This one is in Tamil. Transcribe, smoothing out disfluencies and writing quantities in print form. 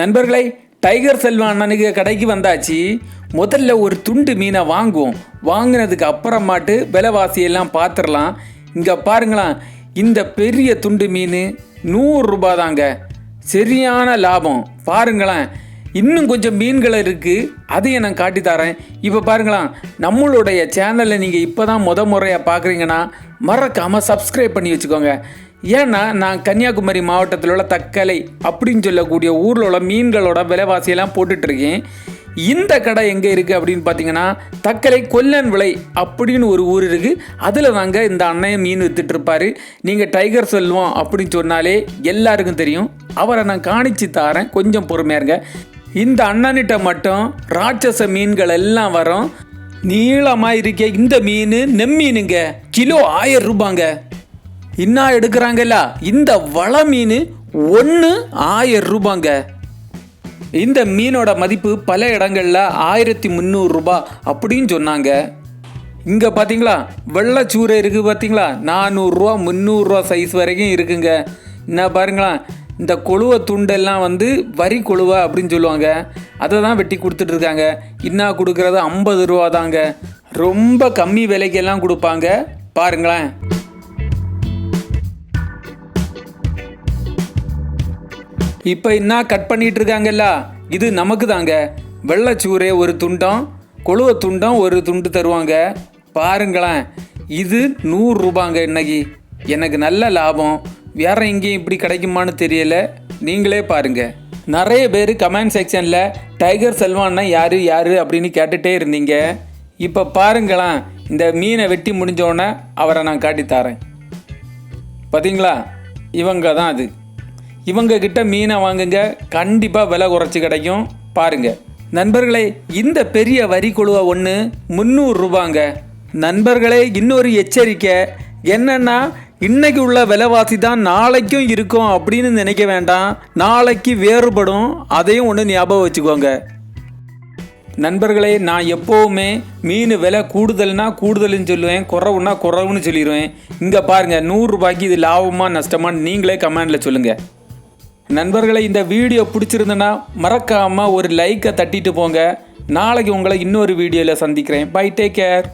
நண்பர்களே, டைகர் செல்வா அண்ணனுக்கு கடைக்கு வந்தாச்சு. முதல்ல ஒரு துண்டு மீனை வாங்குவோம். வாங்கினதுக்கு அப்புறமாட்டு விலைவாசியெல்லாம் பார்த்துடலாம். இங்கே பாருங்களேன், இந்த பெரிய துண்டு மீன் 100 ரூபா தாங்க. சரியான லாபம் பாருங்களேன். இன்னும் கொஞ்சம் மீன்கள் இருக்குது, அதையும் நான் காட்டி தரேன். இப்போ பாருங்களேன், நம்மளுடைய சேனலை நீங்கள் இப்போ தான் முறையாக பார்க்குறீங்கன்னா மறக்காமல் சப்ஸ்கிரைப் பண்ணி வச்சுக்கோங்க. ஏன்னா நான் கன்னியாகுமரி மாவட்டத்தில் உள்ள தக்கலை அப்படின்னு சொல்லக்கூடிய ஊரில் உள்ள மீன்களோட விலைவாசியெல்லாம் போட்டுட்ருக்கேன். இந்த கடை எங்கே இருக்குது அப்படின்னு பார்த்தீங்கன்னா, தக்கலை கொல்லன் விலை அப்படின்னு ஒரு ஊர் இருக்குது. அதில் தாங்க இந்த அண்ணன் மீன் விற்றுட்ருப்பார். நீங்கள் டைகர் செல்வம் அப்படின்னு சொன்னாலே எல்லாருக்கும் தெரியும். அவரை நான் காணிச்சு தாரேன், கொஞ்சம் பொறுமையாக இருங்க. இந்த அண்ணன்கிட்ட மட்டும் ராட்சச மீன்கள் எல்லாம் வரும். நீளமாக இருக்க இந்த மீன் நெம்மீனுங்க, கிலோ 1000 ரூபாங்க. இன்னும் எடுக்கிறாங்கல்ல, இந்த வள மீன் 1000 ரூபாங்க. இந்த மீனோட மதிப்பு பல இடங்களில் 1300 ரூபா அப்படின்னு சொன்னாங்க. இங்கே பார்த்தீங்களா, வெள்ளைச்சூரை இருக்குது பார்த்தீங்களா, 400 ரூபா 300 ரூபா சைஸ் வரைக்கும் இருக்குங்க. என்ன பாருங்களா, இந்த கொழுவை துண்டெல்லாம் வரி கொழுவை அப்படின்னு சொல்லுவாங்க. அதை தான் வெட்டி கொடுத்துட்ருக்காங்க. இன்னும் கொடுக்குறது 50 ரூபா தாங்க. ரொம்ப கம்மி விலைக்கெல்லாம் கொடுப்பாங்க பாருங்களேன். இப்போ என்ன கட் பண்ணிகிட்டு இருக்காங்கல்ல, இது நமக்கு தாங்க. வெள்ளைச்சூரே ஒரு துண்டம், கொழுவை துண்டம் ஒரு துண்டு தருவாங்க பாருங்களேன். இது 100 ரூபாங்க. இன்னைக்கு எனக்கு நல்ல லாபம். வேற எங்கேயும் இப்படி கிடைக்குமான்னு தெரியல, நீங்களே பாருங்கள். நிறைய பேர் கமெண்ட் செக்ஷனில் டைகர் செல்வான்னா யார் யார் அப்படின்னு கேட்டுகிட்டே இருந்தீங்க. இப்போ பாருங்களேன், இந்த மீனை வெட்டி முடிஞ்சோடனே அவரை நான் காட்டித்தாரேன். பார்த்தீங்களா, இவங்க தான் அது. இவங்க கிட்ட மீனை வாங்குங்க, கண்டிப்பாக விலை குறைச்சி கிடைக்கும் பாருங்கள். நண்பர்களே, இந்த பெரிய வரி கொழுவை ஒன்று 300 ரூபாங்க. நண்பர்களே, இன்னொரு எச்சரிக்கை என்னென்னா, இன்னைக்கு உள்ள விலைவாசி தான் நாளைக்கும் இருக்கும் அப்படின்னு நினைக்க வேண்டாம். நாளைக்கு வேறுபடும், அதையும் ஒன்று ஞாபகம் வச்சுக்கோங்க. நண்பர்களே, நான் எப்போவுமே மீன் விலை கூடுதல்னா கூடுதல்னு சொல்லுவேன், குறவுன்னா குறவுன்னு சொல்லிடுவேன். இங்கே பாருங்கள், 100 ரூபாய்க்கு இது லாபமாக நஷ்டமானு நீங்களே கமெண்டில் சொல்லுங்கள். நண்பர்களே, இந்த வீடியோ பிடிச்சிருந்தேன்னா மறக்காமல் ஒரு லைக்கை தட்டிட்டு போங்க. நாளைக்கு உங்களை இன்னொரு வீடியோவில் சந்திக்கிறேன். Bye, take care.